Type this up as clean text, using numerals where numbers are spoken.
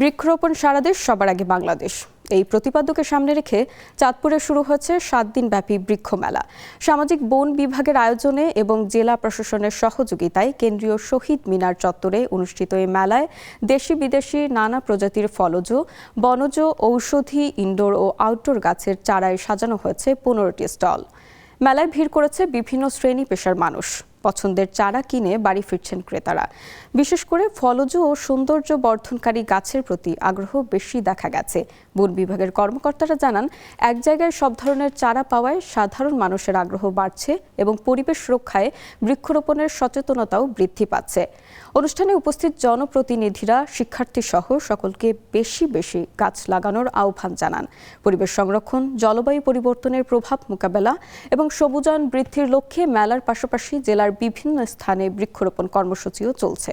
বৃক্ষরোপণ সারা দেশ, সবার আগে বাংলাদেশ। এই প্রতিপাদ্যকে সামনে রেখে চাঁদপুরে শুরু হয়েছে 7 দিনব্যাপী বৃক্ষ মেলা। সামাজিক বন বিভাগের আয়োজনে এবং জেলা প্রশাসনের সহযোগিতায় কেন্দ্রীয় শহীদ মিনার চত্বরে অনুষ্ঠিত এই মেলায় দেশি বিদেশি নানা প্রজাতির ফলজ, বনজ, ঔষধি, ইনডোর ও আউটডোর গাছের চারায় সাজানো হয়েছে 15টি স্টল। মেলায় ভিড় করেছে বিভিন্ন শ্রেণী পেশার মানুষ। পছন্দের চারা কিনে বাড়ি ফিরছেন ক্রেতারা। বিশেষ করে ফলজ ও সৌন্দর্য বর্ধনকারী গাছের প্রতি আগ্রহ বেশি দেখা গেছে। বন বিভাগের কর্মকর্তারা জানান, এক জায়গায় সব ধরনের চারা পাওয়ায় সাধারণ মানুষের আগ্রহ বাড়ছে এবং পরিবেশ রক্ষায় বৃক্ষরোপণের সচেতনতাও বৃদ্ধি পাচ্ছে। অনুষ্ঠানে উপস্থিত জনপ্রতিনিধিরা শিক্ষার্থী সহ সকলকে বেশি বেশি গাছ লাগানোর আহ্বান জানান। পরিবেশ সংরক্ষণ, জলবায়ু পরিবর্তনের প্রভাব মোকাবেলা এবং সবুজায়ন বৃদ্ধির লক্ষ্যে মেলার পাশাপাশি জেলার বিভিন্ন স্থানে বৃক্ষরোপণ কর্মসূচিও চলছে।